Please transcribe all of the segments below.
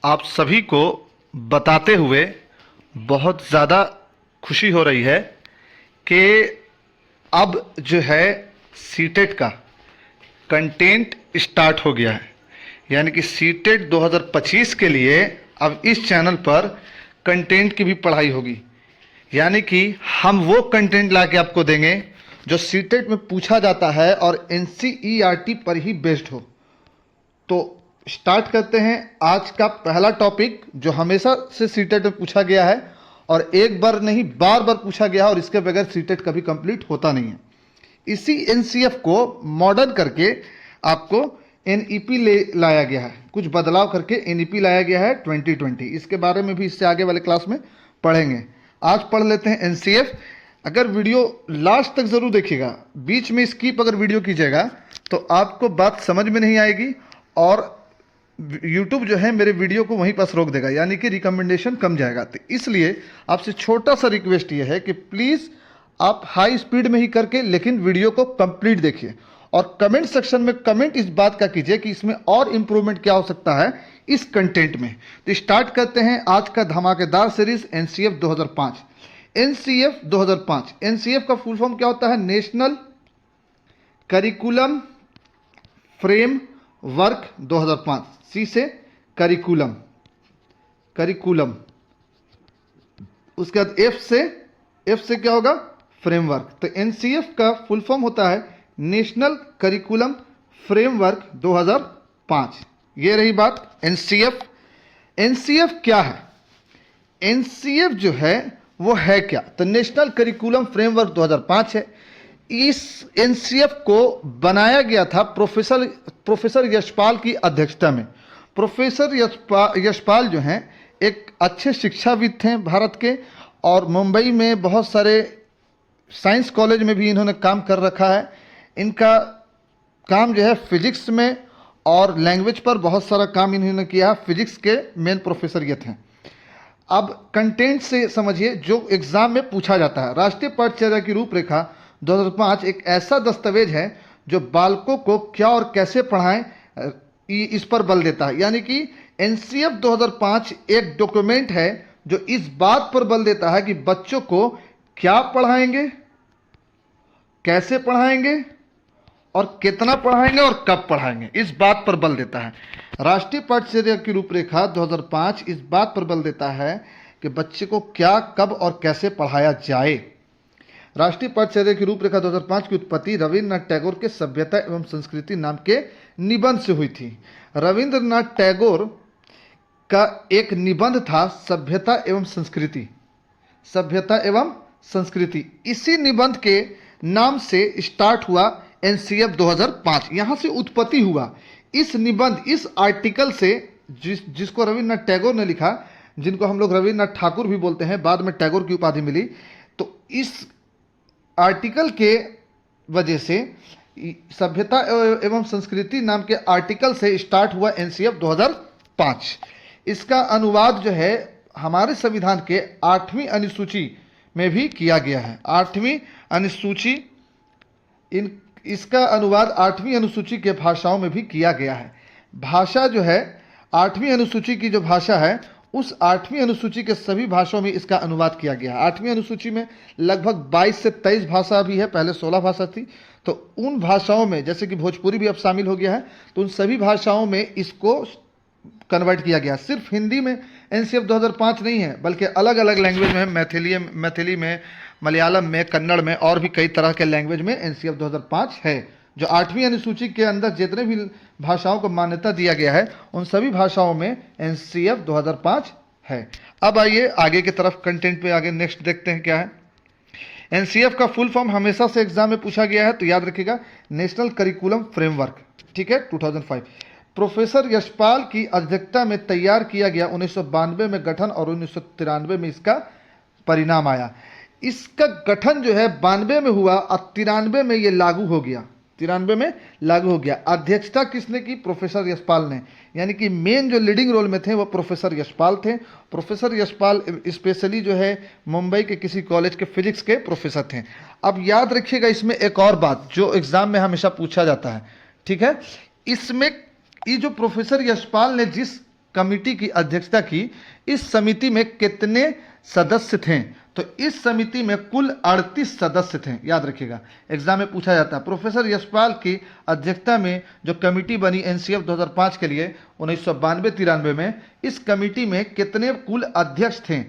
आप सभी को बताते हुए बहुत ज़्यादा खुशी हो रही है कि अब जो है सीटेट का कंटेंट स्टार्ट हो गया है। यानी कि सीटेट 2025 के लिए अब इस चैनल पर कंटेंट की भी पढ़ाई होगी। यानी कि हम वो कंटेंट ला के आपको देंगे जो सीटेट में पूछा जाता है और एनसीईआरटी पर ही बेस्ड हो। तो स्टार्ट करते हैं आज का पहला टॉपिक जो हमेशा से सीटेट में पूछा गया है और एक बार नहीं बार बार पूछा गया है और इसके बगैर सीटेट कभी कंप्लीट होता नहीं है। इसी एनसीएफ को मॉडर्न करके आपको एनईपी ले लाया गया है, कुछ बदलाव करके एनईपी लाया गया है 2020। इसके बारे में भी इससे आगे वाले क्लास में पढ़ेंगे। आज पढ़ लेते हैं एनसीएफ। अगर वीडियो लास्ट तक जरूर देखिएगा, बीच में स्किप अगर वीडियो कीजिएगा तो आपको बात समझ में नहीं आएगी और YouTube जो है मेरे वीडियो को वहीं पास रोक देगा, यानी कि रिकमेंडेशन कम जाएगा। तो इसलिए आपसे छोटा सा रिक्वेस्ट ये है कि प्लीज़ आप हाई स्पीड में ही करके लेकिन वीडियो को कंप्लीट देखिए और कमेंट सेक्शन में कमेंट इस बात का कीजिए कि इसमें और इम्प्रूवमेंट क्या हो सकता है इस कंटेंट में। तो स्टार्ट करते हैं आज का धमाकेदार सीरीज एनसीएफ 2005। एनसीएफ 2005, एनसीएफ का फुल फॉर्म क्या होता है? National curriculum frame work 2005। सी से करिकुलम, करिकुलम, उसके बाद एफ से क्या होगा? फ्रेमवर्क। तो एनसीएफ का फुल फॉर्म होता है नेशनल करिकुलम फ्रेमवर्क 2005। ये रही बात एनसीएफ। एनसीएफ क्या है? एनसीएफ जो है वो है क्या? तो नेशनल करिकुलम फ्रेमवर्क 2005 है। इस एनसीएफ को बनाया गया था प्रोफेसर यशपाल की अध्यक्षता में। प्रोफेसर यशपाल जो हैं एक अच्छे शिक्षाविद थे भारत के और मुंबई में बहुत सारे साइंस कॉलेज में भी इन्होंने काम कर रखा है। इनका काम जो है फिजिक्स में और लैंग्वेज पर बहुत सारा काम इन्होंने किया है। फिजिक्स के मेन प्रोफेसर ये थे। अब कंटेंट से समझिए जो एग्जाम में पूछा जाता है। राष्ट्रीय पाठ्यचर्या की रूपरेखा 2005 एक ऐसा दस्तावेज है जो बालकों को क्या और कैसे पढ़ाएं इस पर बल देता है। यानी कि एनसीएफ 2005 एक डॉक्यूमेंट है जो इस बात पर बल देता है कि बच्चों को क्या पढ़ाएंगे, कैसे पढ़ाएंगे और कितना पढ़ाएंगे और कब पढ़ाएंगे, इस बात पर बल देता है। राष्ट्रीय पाठ्यचर्या की रूपरेखा 2005 इस बात पर बल देता है कि बच्चे को क्या, कब और कैसे पढ़ाया जाए। राष्ट्रीय पाठ्यचर्या की रूपरेखा 2005 की उत्पत्ति रविन्द्रनाथ टैगोर के सभ्यता एवं संस्कृति नाम के निबंध से हुई थी। रविन्द्रनाथ टैगोर का एक निबंध था सभ्यता एवं संस्कृति, सभ्यता एवं संस्कृति। इसी निबंध के नाम से स्टार्ट हुआ एनसीएफ 2005। यहाँ से उत्पत्ति हुआ इस निबंध, इस आर्टिकल से जिसको रविन्द्रनाथ टैगोर ने लिखा, जिनको हम लोग रविन्द्रनाथ ठाकुर भी बोलते हैं, बाद में टैगोर की उपाधि मिली। तो इस आर्टिकल के वजह से सभ्यता एवं संस्कृति नाम के आर्टिकल से स्टार्ट हुआ एनसीएफ 2005। इसका अनुवाद जो है हमारे संविधान के 8वीं अनुसूची में भी किया गया है। 8वीं अनुसूची, इसका अनुवाद 8वीं अनुसूची के भाषाओं में भी किया गया है। भाषा जो है 8वीं अनुसूची की जो भाषा है उस 8वीं अनुसूची के सभी भाषाओं में इसका अनुवाद किया गया है। 8वीं अनुसूची में लगभग 22 से 23 भाषा भी है, पहले 16 भाषा थी। तो उन भाषाओं में जैसे कि भोजपुरी भी अब शामिल हो गया है, तो उन सभी भाषाओं में इसको कन्वर्ट किया गया। सिर्फ हिंदी में एनसीएफ 2005 नहीं है, बल्कि अलग अलग लैंग्वेज में, मैथिली में, मलयालम में, कन्नड़ में और भी कई तरह के लैंग्वेज में एनसीएफ 2005 है। जो 8वीं अनुसूची के अंदर जितने भी भाषाओं को मान्यता दिया गया है उन सभी भाषाओं में एनसीएफ 2005 है। अब आइए आगे की तरफ कंटेंट पे आगे नेक्स्ट देखते हैं क्या है। एनसीएफ का फुल फॉर्म हमेशा से एग्जाम में पूछा गया है, तो याद रखिएगा नेशनल करिकुलम फ्रेमवर्क, ठीक है, 2005। प्रोफेसर यशपाल की अध्यक्षता में तैयार किया गया। 1992 में गठन और 1993 में इसका परिणाम आया। इसका गठन जो है 92 में हुआ और 93 में ये लागू हो गया। 93 में लागू हो गया। अध्यक्षता किसने की? प्रोफेसर यशपाल ने। यानी कि मेन जो लीडिंग रोल में थे वो प्रोफेसर यशपाल थे। प्रोफेसर यशपाल स्पेशली जो है मुंबई के किसी कॉलेज के फिजिक्स के प्रोफेसर थे। अब याद रखिएगा इसमें एक और बात जो एग्जाम में हमेशा पूछा जाता है, ठीक है। इसमें ये जो प्रोफेसर यशपाल ने जिस कमिटी की अध्यक्षता की। इस समिति में कितने सदस्य थे? तो इस समिति में कुल 38 सदस्य थे, याद रखिएगा, एग्जाम में पूछा जाता है। प्रोफेसर यशपाल की अध्यक्षता में जो कमेटी बनी एनसीएफ 2005 के लिए 1992-93 में, इस कमेटी में कितने कुल अध्यक्ष थे,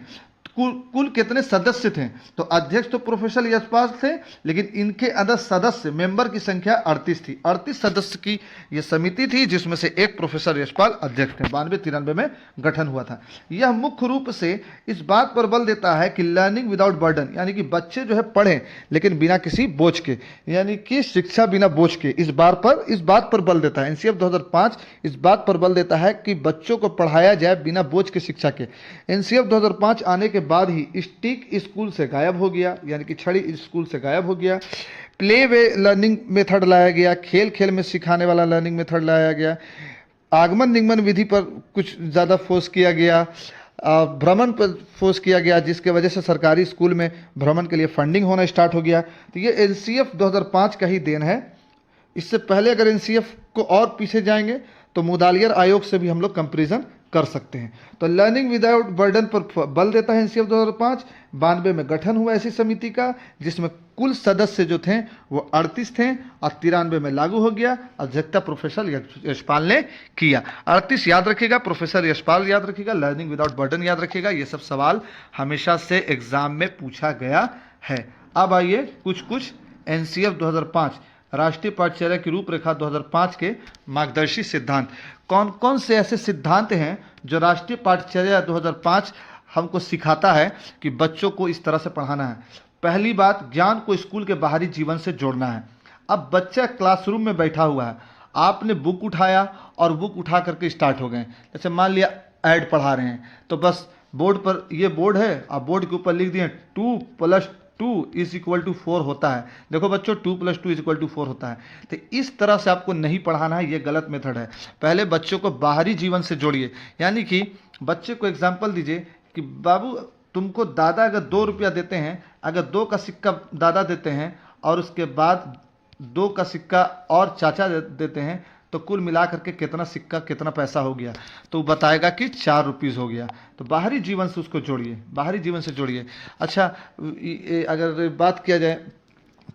कुल कितने सदस्य थे? तो अध्यक्ष तो प्रोफेसर यशपाल थे, लेकिन इनके अंदर सदस्य मेंबर की संख्या 38 थी। 38 सदस्य की यह समिति थी, जिसमें से एक प्रोफेसर यशपाल अध्यक्ष थे। 92-93 में गठन हुआ था। यह मुख्य रूप से इस बात पर बल देता है कि लर्निंग विदाउट बर्डन, यानी कि बच्चे जो है पढ़ें लेकिन बिना किसी बोझ के, यानी कि शिक्षा बिना बोझ के, इस बात पर बल देता है। एनसीएफ 2005 इस बात पर बल देता है कि बच्चों को पढ़ाया जाए बिना बोझ के शिक्षा के। एनसीएफ 2005 आने के बाद ही स्टिक स्कूल से गायब हो गया, यानी कि छड़ी स्कूल से गायब हो गया। प्ले वे लर्निंग मेथड लाया गया, खेल खेल में सिखाने वाला लर्निंग मेथड लाया गया। आगमन निगमन विधि पर कुछ ज़्यादा फोर्स किया गया, भ्रमण पर फोर्स किया गया, जिसके वजह से सरकारी स्कूल में भ्रमण के लिए फंडिंग होना स्टार्ट हो गया। तो ये एनसीएफ 2005 का ही देन है। इससे पहले अगर एनसीएफ को और पीछे जाएंगे तो मुदालियर आयोग से भी हम लोग कंपेरिजन कर सकते हैं। तो लर्निंग विदाउट बर्डन पर बल देता है एनसीएफ 2005। 92 में गठन हुआ ऐसी समिति का, जिसमें कुल सदस्य जो थे वो 38 थे, और 93 में लागू हो गया। अध्यक्षता प्रोफेसर यशपाल ने किया। 38 याद रखिएगा, प्रोफेसर यशपाल याद रखिएगा, लर्निंग विदाउट बर्डन याद रखिएगा। ये सब सवाल हमेशा से एग्जाम में पूछा गया है। अब आइए कुछ एनसीएफ 2005 राष्ट्रीय पाठ्यचर्या की रूपरेखा 2005 के मार्गदर्शी सिद्धांत। कौन कौन से ऐसे सिद्धांत हैं जो राष्ट्रीय पाठ्यचर्या 2005 हमको सिखाता है कि बच्चों को इस तरह से पढ़ाना है? पहली बात, ज्ञान को स्कूल के बाहरी जीवन से जोड़ना है। अब बच्चा क्लासरूम में बैठा हुआ है, आपने बुक उठाया और बुक उठा करके स्टार्ट हो गए। जैसे मान लिया ऐड पढ़ा रहे हैं, तो बस बोर्ड पर, ये बोर्ड है, आप बोर्ड के ऊपर लिख दिए 2 + 2 = 4 होता है। देखो बच्चों, 2 + 2 = 4 होता है। तो इस तरह से आपको नहीं पढ़ाना है, ये गलत मेथड है। पहले बच्चों को बाहरी जीवन से जोड़िए, यानी कि बच्चे को एग्जाम्पल दीजिए कि बाबू तुमको दादा अगर 2 रुपया देते हैं, अगर 2 का सिक्का दादा देते हैं और उसके बाद 2 का सिक्का और चाचा देते हैं, तो कुल मिला करके कितना सिक्का, कितना पैसा हो गया? तो बताएगा कि 4 रुपीज़ हो गया। तो बाहरी जीवन से उसको जोड़िए, बाहरी जीवन से जोड़िए। अच्छा, अगर बात किया जाए,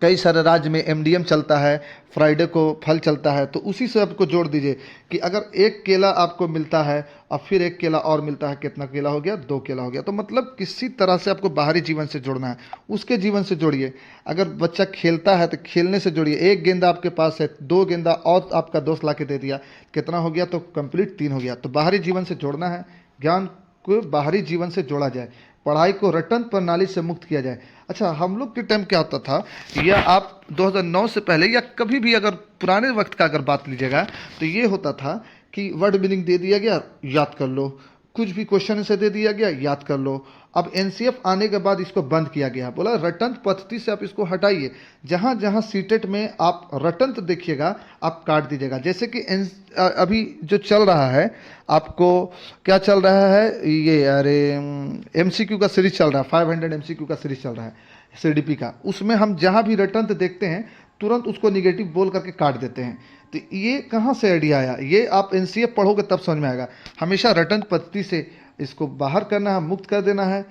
कई सारे राज्य में एमडीएम चलता है, फ्राइडे को फल चलता है, तो उसी से आपको जोड़ दीजिए कि अगर 1 केला आपको मिलता है और फिर 1 केला और मिलता है, कितना केला हो गया? 2 केला हो गया। तो मतलब किसी तरह से आपको बाहरी जीवन से जोड़ना है, उसके जीवन से जोड़िए। अगर बच्चा खेलता है तो खेलने से जोड़िए। 1 गेंदा आपके पास है, 2 गेंदा और आपका दोस्त ला के दे दिया, कितना हो गया? तो कंप्लीट 3 हो गया। तो बाहरी जीवन से जोड़ना है, ज्ञान को बाहरी जीवन से जोड़ा जाए, पढ़ाई को रटन प्रणाली से मुक्त किया जाए। अच्छा, हम लोग के टाइम क्या होता था, या आप 2009 से पहले या कभी भी अगर पुराने वक्त का अगर बात लीजिएगा, तो ये होता था कि वर्ड मीनिंग दे दिया गया, याद कर लो, कुछ भी क्वेश्चन से दे दिया गया, याद कर लो। अब एनसीएफ आने के बाद इसको बंद किया गया, बोला रटंत पद्धति से आप इसको हटाइए। जहाँ जहाँ सीटेट में आप रटंत देखिएगा, आप काट दीजिएगा। जैसे कि अभी जो चल रहा है, आपको क्या चल रहा है, ये अरे एमसीक्यू का सीरीज चल रहा है, 500 एमसीक्यू का सीरीज चल रहा है सीडीपी का। उसमें हम जहाँ भी रटंत देखते हैं, तुरंत उसको निगेटिव बोल करके काट देते हैं। तो ये कहाँ से आइडिया आया? ये आप एनसीएफ पढ़ोगे तब समझ में आएगा। हमेशा रटंत पद्धति से इसको बाहर करना है, मुक्त कर देना है।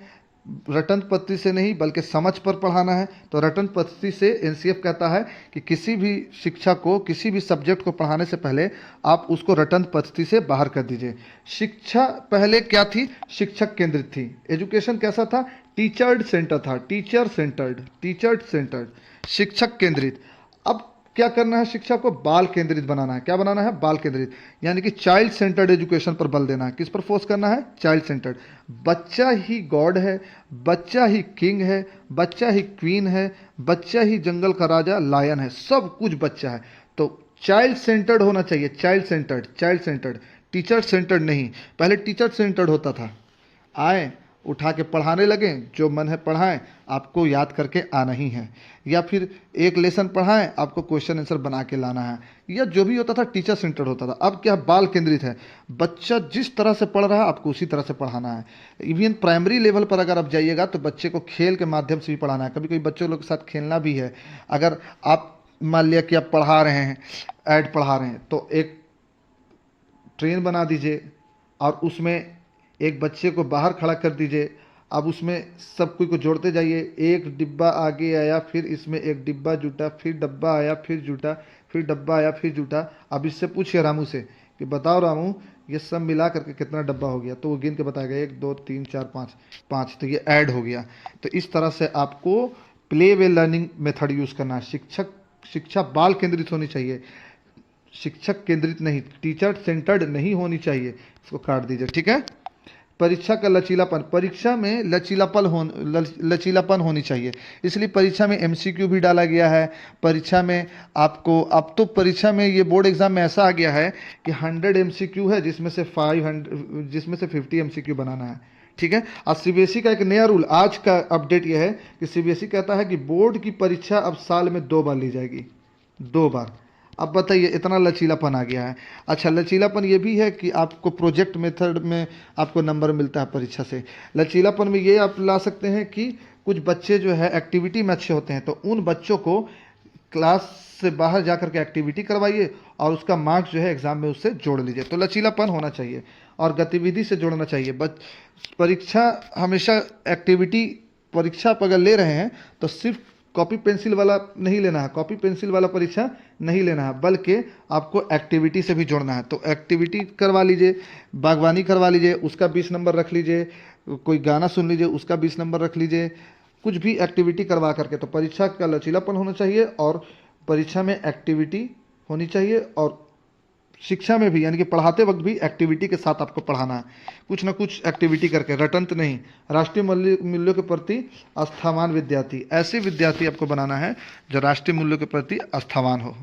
रटंत पद्धति से नहीं बल्कि समझ पर पढ़ाना है। तो रटंत पद्धति से एनसीएफ कहता है कि किसी भी शिक्षा को, किसी भी सब्जेक्ट को पढ़ाने से पहले आप उसको रटंत पद्धति से बाहर कर दीजिए। शिक्षा पहले क्या थी? शिक्षक केंद्रित थी। एजुकेशन कैसा था? टीचर सेंटर था, टीचर सेंटर्ड, शिक्षक केंद्रित। अब क्या करना है? शिक्षा को बाल केंद्रित बनाना है। क्या बनाना है? बाल केंद्रित, यानी कि चाइल्ड सेंटर्ड एजुकेशन पर बल देना है। किस पर फोर्स करना है? Child centred. बच्चा ही गॉड है, बच्चा ही किंग है, बच्चा ही क्वीन है, बच्चा ही जंगल का राजा लायन है, सब कुछ बच्चा है। तो चाइल्ड सेंटर्ड होना चाहिए, चाइल्ड सेंटर्ड, टीचर सेंटर्ड नहीं। पहले टीचर सेंटर्ड होता था, आए उठा के पढ़ाने लगे, जो मन है पढ़ाएं, आपको याद करके आना ही है। या फिर एक लेसन पढ़ाएं, आपको क्वेश्चन आंसर बना के लाना है, या जो भी होता था टीचर सेंटर्ड होता था। अब क्या? बाल केंद्रित है। बच्चा जिस तरह से पढ़ रहा है आपको उसी तरह से पढ़ाना है। इवन प्राइमरी लेवल पर अगर आप जाइएगा तो बच्चे को खेल के माध्यम से भी पढ़ाना है। कभी कभी बच्चों लोग के साथ खेलना भी है। अगर आप मान लिया कि आप पढ़ा रहे हैं, ऐड पढ़ा रहे हैं, तो एक ट्रेन बना दीजिए, और उसमें एक बच्चे को बाहर खड़ा कर दीजिए। अब उसमें सब कोई को जोड़ते जाइए, एक डिब्बा आगे आया, फिर इसमें एक डिब्बा जुटा, फिर डब्बा आया, फिर जुटा, फिर डब्बा आया, फिर जुटा। अब इससे पूछिए रामू से कि बताओ रामू ये सब मिला करके कितना डब्बा हो गया, तो वो गिन के बताएगा 1 2 3 4 5 5, तो ये ऐड हो गया। तो इस तरह से आपको play way learning method use करना है। शिक्षा बाल केंद्रित होनी चाहिए, शिक्षक केंद्रित नहीं, टीचर सेंटर्ड नहीं होनी चाहिए। इसको काट दीजिए, ठीक है। परीक्षा का लचीलापन, परीक्षा में लचीलापन होनी चाहिए, इसलिए परीक्षा में एमसीक्यू भी डाला गया है। परीक्षा में आपको, अब तो परीक्षा में ये बोर्ड एग्जाम में ऐसा आ गया है कि 100 एमसीक्यू है, जिसमें से 50 एमसीक्यू बनाना है, ठीक है। और सीबीएसई का एक नया रूल, आज का अपडेट यह है कि सीबीएसई कहता है कि बोर्ड की परीक्षा अब साल में 2 बार ली जाएगी, 2 बार। अब बताइए, इतना लचीलापन आ गया है। अच्छा, लचीलापन ये भी है कि आपको प्रोजेक्ट मेथड में आपको नंबर मिलता है परीक्षा से। लचीलापन में ये आप ला सकते हैं कि कुछ बच्चे जो है एक्टिविटी में अच्छे होते हैं, तो उन बच्चों को क्लास से बाहर जा कर के एक्टिविटी करवाइए और उसका मार्क्स जो है एग्जाम में उससे जोड़ लीजिए। तो लचीलापन होना चाहिए और गतिविधि से जोड़ना चाहिए। परीक्षा हमेशा एक्टिविटी, परीक्षा आप अगर ले रहे हैं तो सिर्फ कॉपी पेंसिल वाला नहीं लेना है, कॉपी पेंसिल वाला परीक्षा नहीं लेना है, बल्कि आपको एक्टिविटी से भी जोड़ना है। तो एक्टिविटी करवा लीजिए, बागवानी करवा लीजिए, उसका 20 नंबर रख लीजिए, कोई गाना सुन लीजिए, उसका 20 नंबर रख लीजिए, कुछ भी एक्टिविटी करवा करके। तो परीक्षा का लचीलापन होना चाहिए और परीक्षा में एक्टिविटी होनी चाहिए, और शिक्षा में भी, यानी कि पढ़ाते वक्त भी एक्टिविटी के साथ आपको पढ़ाना है, कुछ ना कुछ एक्टिविटी करके, रटंत नहीं। राष्ट्रीय मूल्यों के प्रति आस्थावान विद्यार्थी, ऐसे विद्यार्थी आपको बनाना है जो राष्ट्रीय मूल्यों के प्रति आस्थावान हो।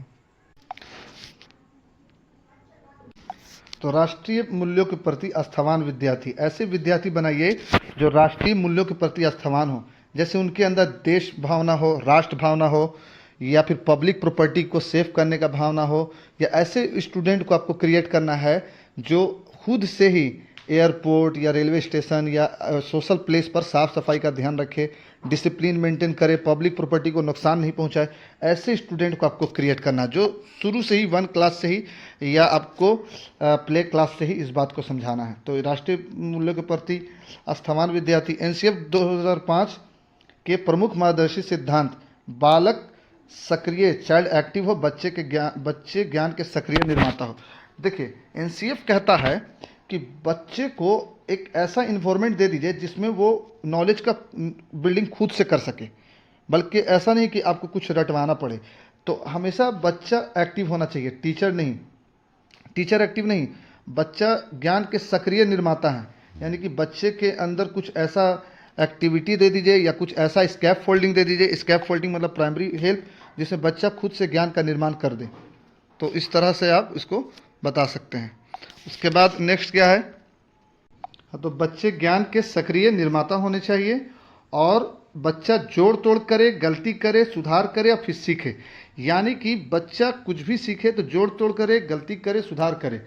तो राष्ट्रीय मूल्यों के प्रति आस्थावान विद्यार्थी, ऐसे विद्यार्थी बनाइए जो राष्ट्रीय मूल्यों के प्रति आस्थावान हो, जैसे उनके अंदर देश भावना हो, राष्ट्र भावना हो, या फिर पब्लिक प्रॉपर्टी को सेव करने का भावना हो। या ऐसे स्टूडेंट को आपको क्रिएट करना है जो खुद से ही एयरपोर्ट या रेलवे स्टेशन या सोशल प्लेस पर साफ सफाई का ध्यान रखे, डिसिप्लिन मेंटेन करे, पब्लिक प्रॉपर्टी को नुकसान नहीं पहुंचाए। ऐसे स्टूडेंट को आपको क्रिएट करना है, जो शुरू से ही 1 क्लास से ही या आपको प्ले क्लास से ही इस बात को समझाना है। तो राष्ट्रीय मूल्यों के प्रति आस्थावान विद्यार्थी, एनसीएफ 2005 के प्रमुख मार्गदर्शी सिद्धांत, बालक सक्रिय, चाइल्ड एक्टिव हो, बच्चे ज्ञान के सक्रिय निर्माता हो। देखिए, एनसीएफ कहता है कि बच्चे को एक ऐसा इन्वायरमेंट दे दीजिए जिसमें वो नॉलेज का बिल्डिंग खुद से कर सके, बल्कि ऐसा नहीं कि आपको कुछ रटवाना पड़े। तो हमेशा बच्चा एक्टिव होना चाहिए, टीचर एक्टिव नहीं, बच्चा ज्ञान के सक्रिय निर्माता है। यानी कि बच्चे के अंदर कुछ ऐसा एक्टिविटी दे दीजिए या कुछ ऐसा स्कैप फोल्डिंग दे दीजिए, स्कैप फोल्डिंग मतलब प्राइमरी हेल्प, जिसमें बच्चा खुद से ज्ञान का निर्माण कर दे। तो इस तरह से आप इसको बता सकते हैं। उसके बाद नेक्स्ट क्या है, तो बच्चे ज्ञान के सक्रिय निर्माता होने चाहिए और बच्चा जोड़ तोड़ करे, गलती करे, सुधार करे और फिर सीखे। यानी कि बच्चा कुछ भी सीखे तो जोड़ तोड़ करे, गलती करे, सुधार करे।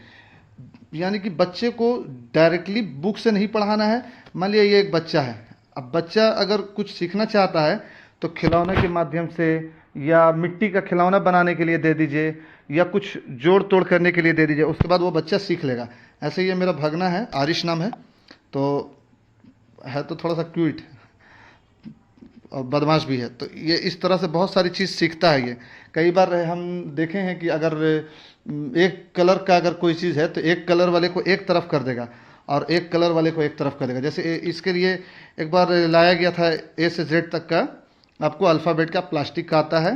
यानी कि बच्चे को डायरेक्टली बुक से नहीं पढ़ाना है। मान लिया ये एक बच्चा है, अब बच्चा अगर कुछ सीखना चाहता है तो खिलौने के माध्यम से या मिट्टी का खिलौना बनाने के लिए दे दीजिए या कुछ जोड़ तोड़ करने के लिए दे दीजिए, उसके बाद वो बच्चा सीख लेगा। ऐसे ये मेरा भगना है, आरिश नाम है, तो थोड़ा सा क्यूट और बदमाश भी है। तो ये इस तरह से बहुत सारी चीज़ सीखता है। ये कई बार हम देखे हैं कि अगर एक कलर का अगर कोई चीज़ है तो एक कलर वाले को एक तरफ कर देगा और एक कलर वाले को एक तरफ कर देगा। जैसे इसके लिए एक बार लाया गया था ए से जेड तक का आपको अल्फ़ाबेट का प्लास्टिक का आता है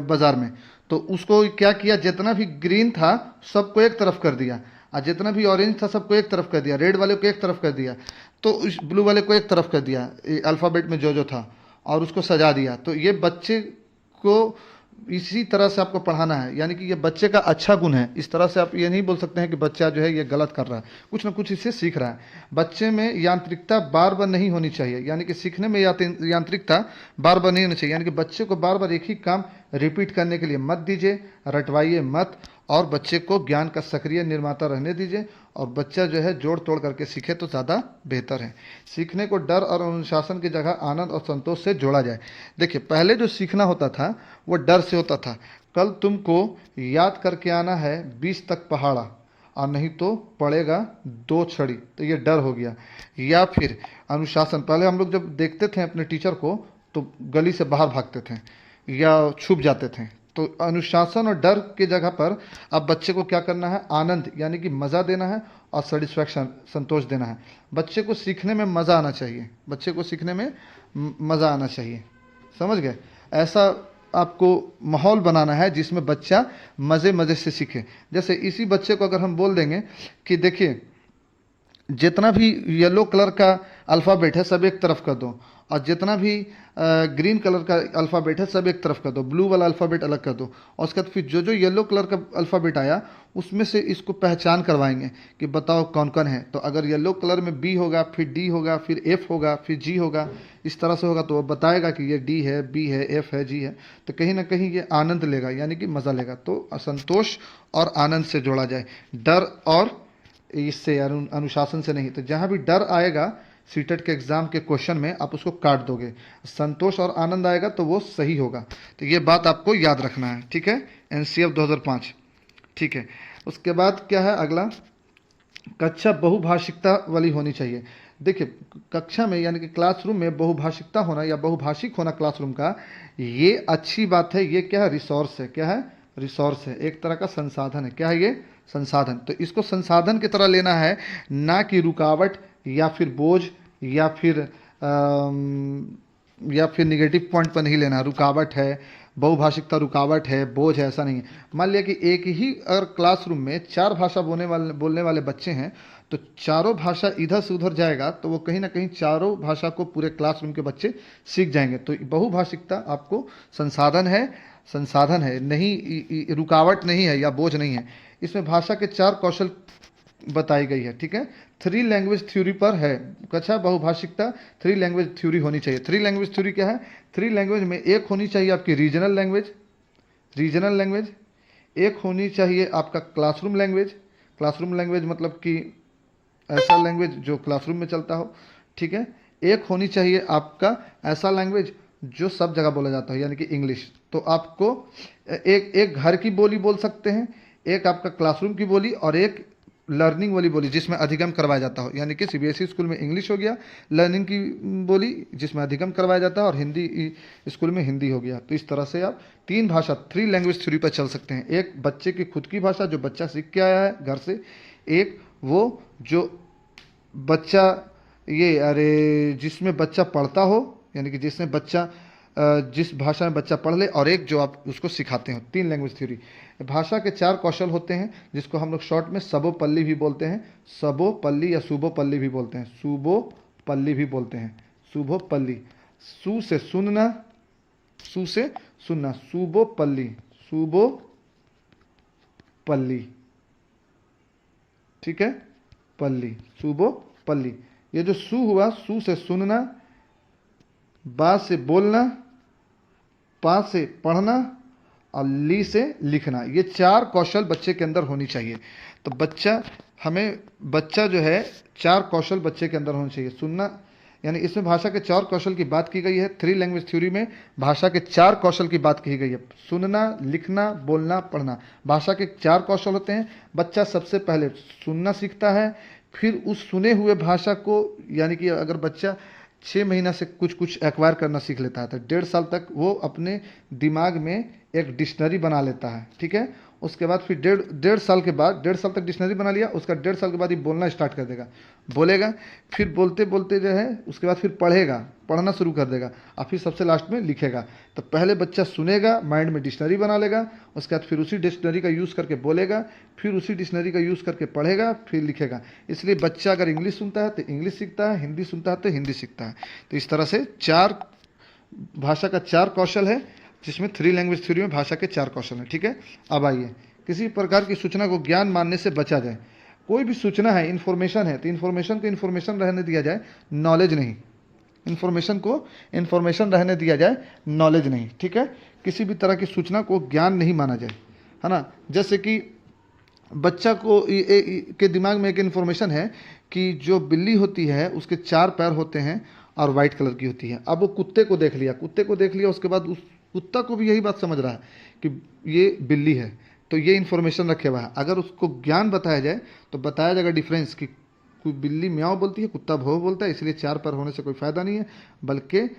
बाज़ार में, तो उसको क्या किया, जितना भी ग्रीन था सबको एक तरफ कर दिया और जितना भी ऑरेंज था सबको एक तरफ कर दिया, रेड वाले को एक तरफ कर दिया, तो उस ब्लू वाले को एक तरफ कर दिया अल्फ़ाबेट में जो था, और उसको सजा दिया। तो ये बच्चे को इसी तरह से आपको पढ़ाना है, यानी कि ये बच्चे का अच्छा गुण है। इस तरह से आप ये नहीं बोल सकते हैं कि बच्चा जो है ये गलत कर रहा है, कुछ ना कुछ इससे सीख रहा है। बच्चे में यांत्रिकता बार बार नहीं होनी चाहिए, यानी कि सीखने में यांत्रिकता बार बार नहीं होनी चाहिए। यानी कि बच्चे को बार बार एक ही काम रिपीट करने के लिए मत दीजिए, रटवाइए मत, और बच्चे को ज्ञान का सक्रिय निर्माता रहने दीजिए, और बच्चा जो है जोड़ तोड़ करके सीखे तो ज़्यादा बेहतर है। सीखने को डर और अनुशासन की जगह आनंद और संतोष से जोड़ा जाए। देखिए, पहले जो सीखना होता था वो डर से होता था। कल तुमको याद करके आना है 20 तक पहाड़ा, और नहीं तो पड़ेगा 2 छड़ी। तो ये डर हो गया। या फिर अनुशासन, पहले हम लोग जब देखते थे अपने टीचर को तो गली से बाहर भागते थे या छुप जाते थे। तो अनुशासन और डर की जगह पर अब बच्चे को क्या करना है, आनंद यानी कि मज़ा देना है और सेटिस्फैक्शन, संतोष देना है। बच्चे को सीखने में मज़ा आना चाहिए, बच्चे को सीखने में मज़ा आना चाहिए, समझ गए। ऐसा आपको माहौल बनाना है जिसमें बच्चा मज़े मज़े से सीखे। जैसे इसी बच्चे को अगर हम बोल देंगे कि देखिए जितना भी येलो कलर का अल्फ़ाबेट है सब एक तरफ कर दो, और जितना भी ग्रीन कलर का अल्फ़ाबेट है सब एक तरफ कर दो, ब्लू वाला अल्फ़ाबेट अलग कर दो, और उसके बाद फिर जो जो येलो कलर का अल्फ़ाबेट आया उसमें से इसको पहचान करवाएंगे कि बताओ कौन कौन है। तो अगर येलो कलर में बी होगा, फिर डी होगा, फिर एफ होगा, फिर जी होगा, इस तरह से होगा तो वो बताएगा कि ये डी है, बी है, एफ है, जी है। तो कहीं ना कहीं ये आनंद लेगा यानी कि मज़ा लेगा। तो संतोष और आनंद से जोड़ा जाए, डर और इससे अनुशासन से नहीं। तो जहाँ भी डर आएगा सीटेट के एग्ज़ाम के क्वेश्चन में आप उसको काट दोगे, संतोष और आनंद आएगा तो वो सही होगा। तो ये बात आपको याद रखना है, ठीक है। एनसीएफ 2005, ठीक है। उसके बाद क्या है अगला, कक्षा बहुभाषिकता वाली होनी चाहिए। देखिए कक्षा में यानी कि क्लासरूम में बहुभाषिकता होना या बहुभाषिक होना क्लासरूम का, ये अच्छी बात है। ये क्या है, रिसोर्स है। क्या है, रिसोर्स है, एक तरह का संसाधन है। क्या है ये, संसाधन। तो इसको संसाधन की तरह लेना है, ना कि रुकावट या फिर बोझ या फिर निगेटिव पॉइंट पर नहीं लेना। रुकावट है, बहुभाषिकता रुकावट है, बोझ है, ऐसा नहीं है। मान लिया कि एक ही अगर क्लासरूम में 4 भाषा बोलने वाले बच्चे हैं तो चारों भाषा इधर से उधर जाएगा तो वो कहीं ना कहीं चारों भाषा को पूरे क्लासरूम के बच्चे सीख जाएंगे। तो बहुभाषिकता आपको संसाधन है, नहीं रुकावट नहीं है या बोझ नहीं है। इसमें भाषा के 4 कौशल बताई गई है, ठीक है। 3 लैंग्वेज थ्योरी पर है। कक्षा बहुभाषिकता 3 लैंग्वेज थ्योरी होनी चाहिए। 3 लैंग्वेज थ्योरी क्या है, 3 लैंग्वेज में एक होनी चाहिए आपकी रीजनल लैंग्वेज, एक होनी चाहिए आपका क्लासरूम लैंग्वेज मतलब कि ऐसा लैंग्वेज जो क्लासरूम में चलता हो, ठीक है। एक होनी चाहिए आपका ऐसा लैंग्वेज जो सब जगह बोला जाता हो यानी कि इंग्लिश। तो आपको एक घर की बोली बोल सकते हैं, एक आपका क्लासरूम की बोली और एक लर्निंग वाली बोली जिसमें अधिगम करवाया जाता हो। यानी कि सीबीएसई स्कूल में इंग्लिश हो गया, लर्निंग की बोली जिसमें अधिगम करवाया जाता है, और हिंदी स्कूल में हिंदी हो गया। तो इस तरह से आप 3 भाषा 3 लैंग्वेज थ्योरी पर चल सकते हैं। एक बच्चे की खुद की भाषा जो बच्चा सीख के आया है घर से, एक वो जो बच्चा जिसमें बच्चा पढ़ता हो यानी कि जिसमें बच्चा जिस भाषा में बच्चा पढ़ ले, और एक जो आप उसको सिखाते हो। 3 लैंग्वेज थ्योरी। भाषा के 4 कौशल होते हैं जिसको हम लोग शॉर्ट में सबोपल्ली भी बोलते हैं, सबोपल्ली या सुबोपल्ली भी बोलते हैं, सुबोपल्ली भी बोलते हैं, सुबोपल्ली। सु से सुनना, सुबोपल्ली, ठीक है, पल्ली, सुबोपल्ली। ये जो सु हुआ, सु से सुनना, बा से बोलना, पा से पढ़ना और ली से लिखना। ये 4 कौशल बच्चे के अंदर होनी चाहिए। तो बच्चा जो है 4 कौशल बच्चे के अंदर होने चाहिए। सुनना यानी इसमें भाषा के 4 कौशल की बात की गई है। 3 लैंग्वेज थ्योरी में भाषा के 4 कौशल की बात की गई है। सुनना, लिखना, बोलना, पढ़ना। भाषा के 4 कौशल होते हैं। बच्चा सबसे पहले सुनना सीखता है, फिर उस सुने हुए भाषा को यानी कि अगर बच्चा 6 महीना से कुछ एक्वायर करना सीख लेता है तो 1.5 साल तक वो अपने दिमाग में एक डिक्शनरी बना लेता है, ठीक है। उसके बाद फिर 1.5 साल के बाद 1.5 साल तक डिक्शनरी बना लिया, उसका 1.5 साल के बाद ये बोलना स्टार्ट कर देगा, बोलेगा, फिर बोलते बोलते जो है उसके बाद फिर पढ़ना शुरू कर देगा, और फिर सबसे लास्ट में लिखेगा। तो पहले बच्चा सुनेगा, माइंड में डिक्शनरी बना लेगा, उसके बाद फिर उसी डिक्शनरी का यूज़ करके बोलेगा, फिर उसी डिक्शनरी का यूज़ करके पढ़ेगा, फिर लिखेगा। इसलिए बच्चा अगर इंग्लिश सुनता है तो इंग्लिश सीखता है, हिंदी सुनता है तो हिंदी सीखता है। तो इस तरह से 4 भाषा का 4 कौशल है जिसमें 3 लैंग्वेज थ्योरी में भाषा के 4 कौशल हैं, ठीक है। अब आइए, किसी प्रकार की सूचना को ज्ञान मानने से बचा जाए। कोई भी सूचना है, इन्फॉर्मेशन है, तो इन्फॉर्मेशन को इन्फॉर्मेशन रहने दिया जाए, नॉलेज नहीं। इन्फॉर्मेशन को इन्फॉर्मेशन रहने दिया जाए, नॉलेज नहीं, ठीक है। किसी भी तरह की सूचना को ज्ञान नहीं माना जाए, है ना। जैसे कि बच्चा को के दिमाग में एक इन्फॉर्मेशन है कि जो बिल्ली होती है उसके 4 पैर होते हैं और वाइट कलर की होती है। अब वो कुत्ते को देख लिया, उसके बाद उस कुत्ता को भी यही बात समझ रहा है कि ये बिल्ली है, तो ये इन्फॉर्मेशन रखे हुआ है। अगर उसको ज्ञान बताया जाए तो बताया जाएगा डिफरेंस कि कोई बिल्ली म्याऊं बोलती है, कुत्ता भौं बोलता है, इसलिए 4 पैर होने से कोई फ़ायदा नहीं है, बल्कि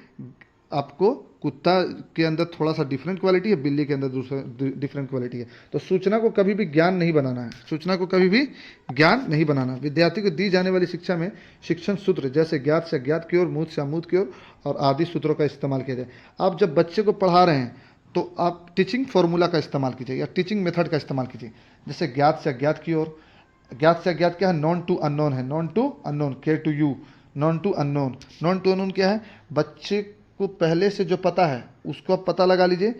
आपको कुत्ता के अंदर थोड़ा सा डिफरेंट क्वालिटी है, बिल्ली के अंदर दूसरा डिफरेंट क्वालिटी है। तो सूचना को कभी भी ज्ञान नहीं बनाना है, सूचना को कभी भी ज्ञान नहीं बनाना। विद्यार्थी को दी जाने वाली शिक्षा में शिक्षण सूत्र जैसे ज्ञात से अज्ञात की ओर, मूर्त से अमूर्त की ओर और आदि सूत्रों का इस्तेमाल किया जाए। आप जब बच्चे को पढ़ा रहे हैं तो आप टीचिंग फार्मूला का इस्तेमाल कीजिए या टीचिंग मेथड का इस्तेमाल कीजिए। जैसे ज्ञात से अज्ञात की ओर, ज्ञात से अज्ञात क्या है? नॉन टू अननोन है, नॉन टू अननोन, के to you, known to unknown. Known to unknown क्या है? बच्चे को पहले से जो पता है उसको आप पता लगा लीजिए,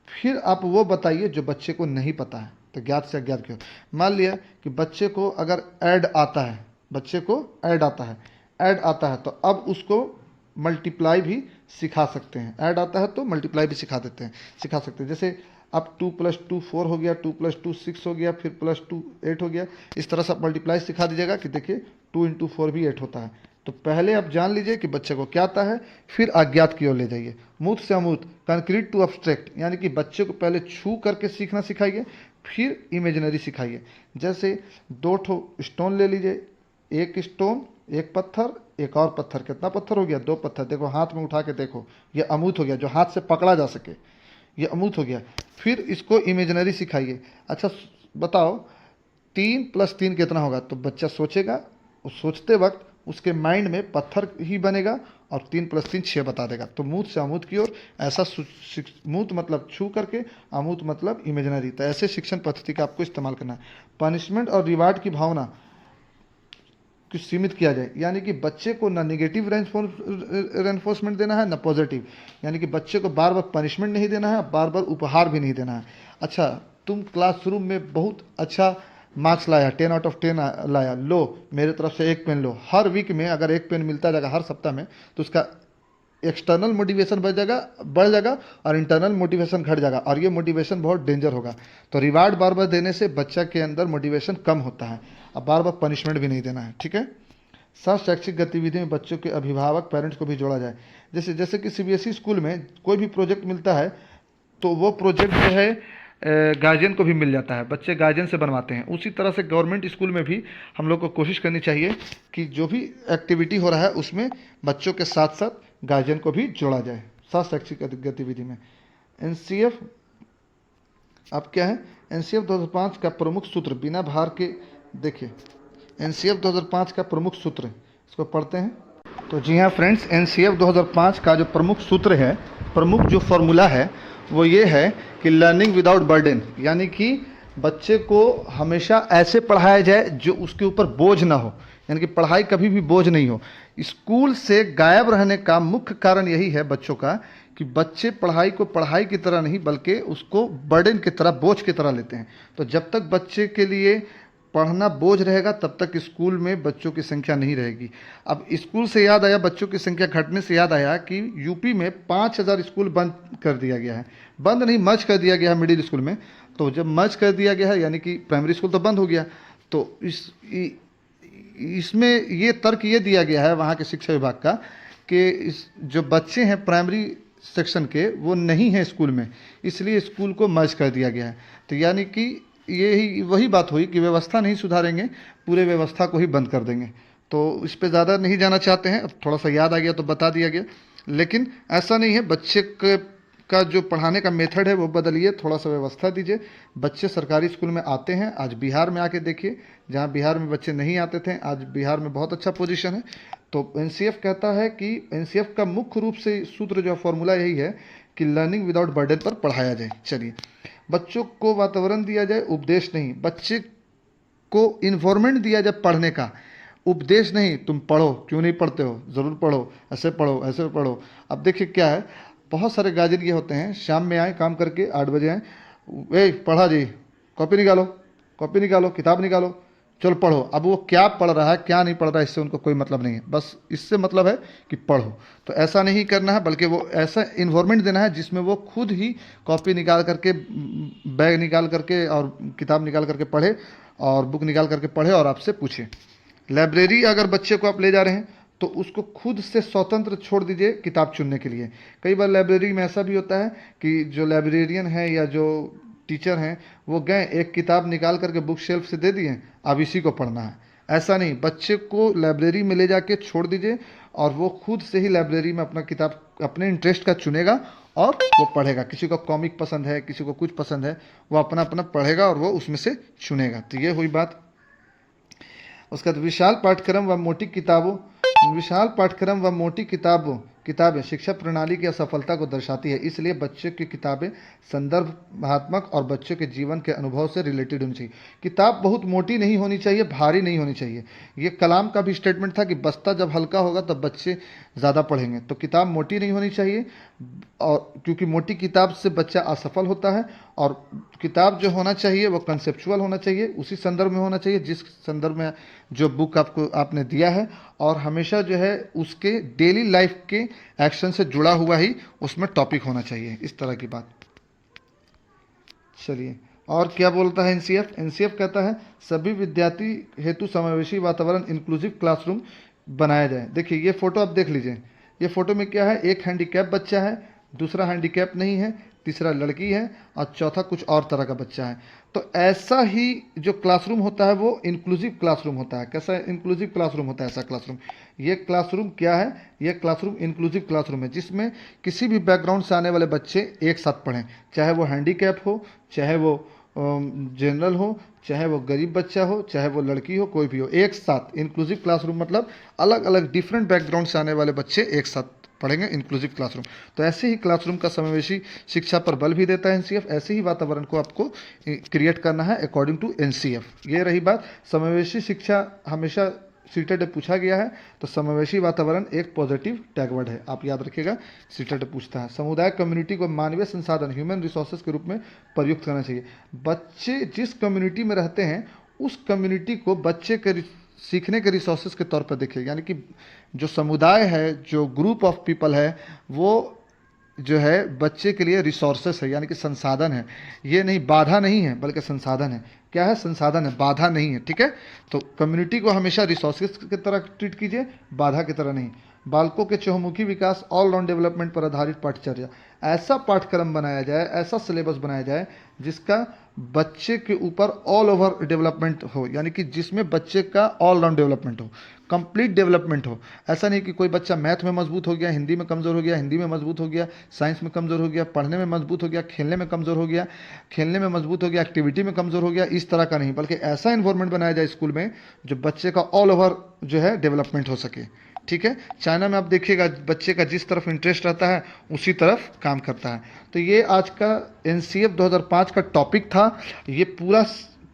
फिर आप वो बताइए जो बच्चे को नहीं पता है। तो ज्ञात से अज्ञात की ओर। मान लिया कि बच्चे को अगर ऐड आता है, बच्चे को ऐड आता है, ऐड आता है तो अब उसको मल्टीप्लाई भी सिखा सकते हैं। ऐड आता है तो मल्टीप्लाई भी सिखा सकते हैं। जैसे अब 2 + 2 4 हो गया, 2 + 2 6 हो गया, फिर +2 8 हो गया। इस तरह से आप मल्टीप्लाई सिखा दीजिएगा कि देखिए 2 × 4 भी 8 होता है। तो पहले आप जान लीजिए कि बच्चे को क्या आता है, फिर अज्ञात की ओर ले जाइए। मूर्त से अमूर्त, कंक्रीट टू अब्स्ट्रैक्ट, यानी कि बच्चे को पहले छू करके सीखना सिखाइए, फिर इमेजिनरी सिखाइए। जैसे 2 ठो स्टोन ले लीजिए, एक स्टोन, एक पत्थर, एक और पत्थर। कितना पत्थर हो गया? 2 पत्थर। देखो हाथ में उठा के देखो, ये अमूर्त हो गया, जो हाथ से पकड़ा जा सके, ये अमूर्त हो गया। फिर इसको इमेजिनरी सिखाइए। अच्छा बताओ 3 + 3 कितना होगा? तो बच्चा सोचेगा, उस सोचते वक्त उसके माइंड में पत्थर ही बनेगा और 3 + 3 6 बता देगा। तो मूर्त से अमूर्त की ओर, ऐसा मूर्त मतलब छू करके, अमूर्त मतलब इमेजिनरी। तो ऐसे शिक्षण पद्धति का आपको इस्तेमाल करना है। पनिशमेंट और रिवार्ड की भावना को सीमित किया जाए, यानी कि बच्चे को ना निगेटिव रेनफोर्समेंट देना है ना पॉजिटिव, यानी कि बच्चे को बार बार पनिशमेंट नहीं देना है, बार बार उपहार भी नहीं देना है। अच्छा तुम क्लासरूम में बहुत अच्छा मार्क्स लाया, 10 आउट ऑफ 10 लाया, लो मेरे तरफ से 1 पेन लो। हर वीक में अगर 1 पेन मिलता जाएगा हर सप्ताह में, तो उसका एक्सटर्नल मोटिवेशन बढ़ जाएगा और इंटरनल मोटिवेशन घट जाएगा, और ये मोटिवेशन बहुत डेंजर होगा। तो रिवार्ड बार बार देने से बच्चा के अंदर मोटिवेशन कम होता है। अब बार बार पनिशमेंट भी नहीं देना है, ठीक है। साथ शैक्षिक गतिविधि में बच्चों के अभिभावक, पेरेंट्स को भी जोड़ा जाए। जैसे कि सीबीएसई स्कूल में कोई भी प्रोजेक्ट मिलता है तो वो प्रोजेक्ट जो है गार्जियन को भी मिल जाता है, बच्चे गार्जियन से बनवाते हैं। उसी तरह से गवर्नमेंट स्कूल में भी हम लोग को कोशिश करनी चाहिए कि जो भी एक्टिविटी हो रहा है उसमें बच्चों के साथ साथ गार्जियन को भी जोड़ा जाए। साथ शैक्षिक गतिविधि में एनसीएफ अब क्या है? एनसीएफ 2005 का प्रमुख सूत्र बिना भार के, देखिए एनसीएफ 2005 का प्रमुख सूत्र, इसको पढ़ते हैं। तो जी हाँ फ्रेंड्स, एनसीएफ 2005 का जो प्रमुख सूत्र है, प्रमुख जो फॉर्मूला है वो ये है कि लर्निंग विदाउट बर्डन, यानी कि बच्चे को हमेशा ऐसे पढ़ाया जाए जो उसके ऊपर बोझ ना हो, यानी कि पढ़ाई कभी भी बोझ नहीं हो। स्कूल से गायब रहने का मुख्य कारण यही है बच्चों का कि बच्चे पढ़ाई को पढ़ाई की तरह नहीं बल्कि उसको बर्डन की तरह, बोझ की तरह लेते हैं। तो जब तक बच्चे के लिए पढ़ना बोझ रहेगा तब तक स्कूल में बच्चों की संख्या नहीं रहेगी। अब स्कूल से याद आया, बच्चों की संख्या घटने से याद आया कि यूपी में 5000 स्कूल बंद कर दिया गया है। बंद नहीं, मर्ज कर दिया गया है मिडिल स्कूल में। तो जब मर्ज कर दिया गया है यानी कि प्राइमरी स्कूल तो बंद हो गया, तो इसमें ये तर्क ये दिया गया है वहाँ के शिक्षा विभाग का कि इस जो बच्चे हैं प्राइमरी सेक्शन के वो नहीं हैं स्कूल में, इसलिए स्कूल को मर्ज कर दिया गया है। तो यानी कि यही वही बात हुई कि व्यवस्था नहीं सुधारेंगे, पूरे व्यवस्था को ही बंद कर देंगे। तो इस पे ज़्यादा नहीं जाना चाहते हैं, अब थोड़ा सा याद आ गया तो बता दिया गया। लेकिन ऐसा नहीं है, बच्चे का जो पढ़ाने का मेथड है वो बदलिए, थोड़ा सा व्यवस्था दीजिए। बच्चे सरकारी स्कूल में आते हैं, आज बिहार में आके देखिए, जहाँ बिहार में बच्चे नहीं आते थे आज बिहार में बहुत अच्छा पोजीशन है। तो एनसीएफ कहता है कि एनसीएफ का मुख्य रूप से सूत्र जो फॉर्मूला यही है कि लर्निंग विदाउट बर्डन पर पढ़ाया जाए। चलिए, बच्चों को वातावरण दिया जाए, उपदेश नहीं। बच्चे को इन्फॉर्मेंट दिया जाए पढ़ने का, उपदेश नहीं। तुम पढ़ो, क्यों नहीं पढ़ते हो, ज़रूर पढ़ो, ऐसे पढ़ो, ऐसे पढ़ो। अब देखिए क्या है, बहुत सारे गार्जियन ये होते हैं, शाम में आए काम करके 8 बजे आए, ए पढ़ा जी, कॉपी निकालो, किताब निकालो, चलो पढ़ो। अब वो क्या पढ़ रहा है क्या नहीं पढ़ रहा है इससे उनको कोई मतलब नहीं है, बस इससे मतलब है कि पढ़ो। तो ऐसा नहीं करना है, बल्कि वो ऐसा इन्वायरमेंट देना है जिसमें वो खुद ही कॉपी निकाल करके, बैग निकाल करके और किताब निकाल करके पढ़े और बुक निकाल करके पढ़े और आपसे पूछे। लाइब्रेरी अगर बच्चे को आप ले जा रहे हैं तो उसको खुद से स्वतंत्र छोड़ दीजिए किताब चुनने के लिए। कई बार लाइब्रेरी में ऐसा भी होता है कि जो लाइब्रेरियन है या जो टीचर हैं वो गए एक किताब निकाल करके बुक शेल्फ से दे दिए, अब इसी को पढ़ना है, ऐसा नहीं। बच्चे को लाइब्रेरी में ले जाके छोड़ दीजिए और वो खुद से ही लाइब्रेरी में अपना किताब अपने इंटरेस्ट का चुनेगा और वो पढ़ेगा। किसी को कॉमिक पसंद है, किसी को कुछ पसंद है, वो अपना अपना पढ़ेगा और वो उसमें से चुनेगा। तो ये हुई बात। उसके बाद विशाल पाठ्यक्रम व मोटी किताबें शिक्षा प्रणाली की असफलता को दर्शाती है, इसलिए बच्चों की किताबें संदर्भात्मक और बच्चों के जीवन के अनुभव से रिलेटेड होनी चाहिए। किताब बहुत मोटी नहीं होनी चाहिए, भारी नहीं होनी चाहिए। ये कलाम का भी स्टेटमेंट था कि बस्ता जब हल्का होगा तब बच्चे ज़्यादा पढ़ेंगे। तो किताब मोटी नहीं होनी चाहिए, और क्योंकि मोटी किताब से बच्चा असफल होता है, और किताब जो होना चाहिए वो कंसेप्चुअल होना चाहिए, उसी संदर्भ में होना चाहिए जिस संदर्भ में जो बुक आपने दिया है, और हमेशा जो है उसके डेली लाइफ के एक्शन से जुड़ा हुआ ही उसमें टॉपिक होना चाहिए, इस तरह की बात। चलिए और क्या बोलता है एनसीएफ कहता है सभी विद्यार्थी हेतु समावेशी वातावरण इंक्लूसिव क्लासरूम बनाया जाए। देखिए ये फोटो आप देख लीजिए, ये फोटो में क्या है, एक हैंडीकैप बच्चा है, दूसरा हैंडीकैप नहीं है, तीसरा लड़की है और चौथा कुछ और तरह का बच्चा है। तो ऐसा ही जो क्लासरूम होता है वो इंक्लूसिव क्लासरूम होता है। कैसा इंक्लूसिव क्लासरूम होता है? ऐसा क्लासरूम, ये क्लासरूम क्या है? ये क्लासरूम इंक्लूसिव क्लासरूम है जिसमें किसी भी बैकग्राउंड से आने वाले बच्चे एक साथ पढ़ें, चाहे वो हैंडीकैप हो, चाहे वो जनरल हो, चाहे वो गरीब बच्चा हो, चाहे वो लड़की हो, कोई भी हो, एक साथ। इंक्लूसिव क्लासरूम मतलब अलग अलग डिफरेंट बैकग्राउंड से आने वाले बच्चे एक साथ पढ़ेंगे, इंक्लूसिव क्लासरूम। तो ऐसे ही क्लासरूम का समावेशी शिक्षा पर बल भी देता है एनसीएफ। ऐसे ही वातावरण को आपको क्रिएट करना है अकॉर्डिंग टू एनसीएफ। ये रही बात। समावेशी शिक्षा हमेशा सीटेट पूछा गया है, तो समावेशी वातावरण एक पॉजिटिव टैगवर्ड है, आप याद रखिएगा। सीटेट पूछता है समुदाय कम्युनिटी को मानवीय संसाधन ह्यूमन रिसोर्सेज के रूप में प्रयुक्त करना चाहिए। बच्चे जिस कम्युनिटी में रहते हैं उस कम्युनिटी को बच्चे के सीखने के रिसोर्सेज के तौर पर देखिए, यानी कि जो समुदाय है, जो ग्रुप ऑफ पीपल है, वो जो है बच्चे के लिए रिसोर्सेस है, यानी कि संसाधन है। ये नहीं, बाधा नहीं है, बल्कि संसाधन है। क्या है? संसाधन है, बाधा नहीं है। ठीक है, तो कम्युनिटी को हमेशा रिसोर्सेस की तरह ट्रीट कीजिए, बाधा की तरह नहीं। बालकों के चहुमुखी विकास, ऑलराउंड डेवलपमेंट पर आधारित पाठ्यचर्या। ऐसा पाठ्यक्रम बनाया जाए, ऐसा सिलेबस बनाया जाए जिसका बच्चे के ऊपर ऑल ओवर डेवलपमेंट हो, यानी कि जिसमें बच्चे का ऑल राउंड डेवलपमेंट हो, कंप्लीट डेवलपमेंट हो। ऐसा नहीं कि कोई बच्चा मैथ में मजबूत हो गया, हिंदी में कमज़ोर हो गया, हिंदी में मजबूत हो गया, साइंस में कमज़ोर हो गया, पढ़ने में मजबूत हो गया, खेलने में कमज़ोर हो गया, खेलने में मजबूत हो गया, एक्टिविटी में कमज़ोर हो गया, इस तरह का नहीं। बल्कि ऐसा इन्वायरमेंट बनाया जाए स्कूल में जो बच्चे का ऑल ओवर जो है डेवलपमेंट हो सके। ठीक है, चाइना में आप देखिएगा बच्चे का जिस तरफ इंटरेस्ट रहता है उसी तरफ काम करता है। तो ये आज का एनसीएफ 2005 का टॉपिक था। ये पूरा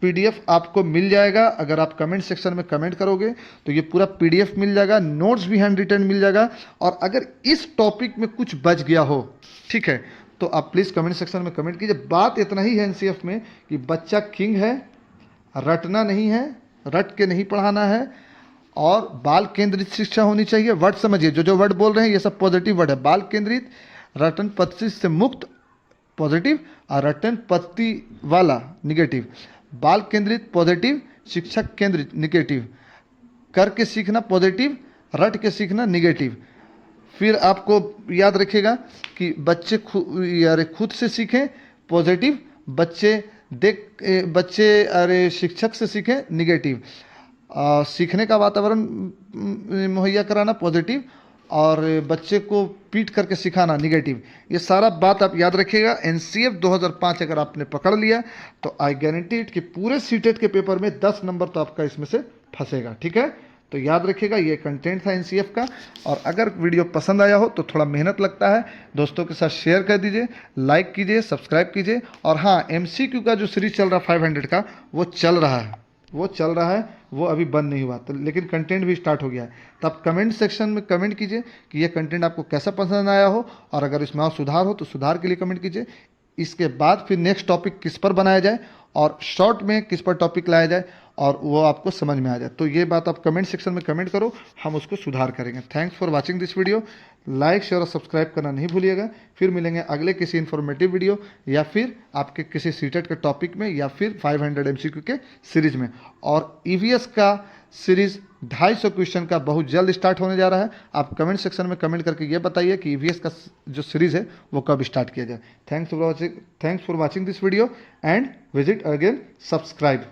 पीडीएफ आपको मिल जाएगा, अगर आप कमेंट सेक्शन में कमेंट करोगे तो ये पूरा पीडीएफ मिल जाएगा, नोट्स भी हैंड रिटन मिल जाएगा। और अगर इस टॉपिक में कुछ बच गया हो, ठीक है, तो आप प्लीज़ कमेंट सेक्शन में कमेंट कीजिए। बात इतना ही है एनसीएफ में कि बच्चा किंग है, रटना नहीं है, रट के नहीं पढ़ाना है, और बाल केंद्रित शिक्षा होनी चाहिए। वर्ड समझिए, जो वर्ड बोल रहे हैं ये सब पॉजिटिव वर्ड है। बाल केंद्रित, रटन पद्धति से मुक्त पॉजिटिव, और रटन पद्धति वाला निगेटिव। बाल केंद्रित पॉजिटिव, शिक्षक केंद्रित निगेटिव। करके सीखना पॉजिटिव, रट के सीखना निगेटिव। फिर आपको याद रखिएगा कि बच्चे खुद से सीखें पॉजिटिव, बच्चे शिक्षक से सीखें निगेटिव। सीखने का वातावरण मुहैया कराना पॉजिटिव, और बच्चे को पीट करके सिखाना निगेटिव। ये सारा बात आप याद रखिएगा। एनसीएफ 2005 अगर आपने पकड़ लिया तो आई गारंटी इट कि पूरे सीटेट के पेपर में 10 नंबर तो आपका इसमें से फंसेगा। ठीक है, तो याद रखिएगा ये कंटेंट था एनसीएफ का। और अगर वीडियो पसंद आया हो तो थोड़ा मेहनत लगता है, दोस्तों के साथ शेयर कर दीजिए, लाइक कीजिए, सब्सक्राइब कीजिए। और हाँ, एमसीक्यू का जो सीरीज चल रहा है 500 का, वो चल रहा है, वो अभी बंद नहीं हुआ, तो लेकिन कंटेंट भी स्टार्ट हो गया है। तो आप कमेंट सेक्शन में कमेंट कीजिए कि ये कंटेंट आपको कैसा पसंद आया हो, और अगर इसमें और सुधार हो तो सुधार के लिए कमेंट कीजिए। इसके बाद फिर नेक्स्ट टॉपिक किस पर बनाया जाए और शॉर्ट में किस पर टॉपिक लाया जाए, और वो आपको समझ में आ जाए। तो ये बात आप कमेंट सेक्शन में कमेंट करो, हम उसको सुधार करेंगे। Thanks for watching this video. Like, share और सब्सक्राइब करना नहीं भूलिएगा। फिर मिलेंगे अगले किसी इन्फॉर्मेटिव वीडियो, या फिर आपके किसी सीटेट के टॉपिक में, या फिर 500 एमसीक्यू के सीरीज में। और ईवीएस का सीरीज 250 क्वेश्चन का बहुत जल्द स्टार्ट होने जा रहा है। आप कमेंट सेक्शन में कमेंट करके ये बताइए कि ईवीएस का जो सीरीज है वो कब स्टार्ट किया जाए। Thanks for watching this video and visit again subscribe.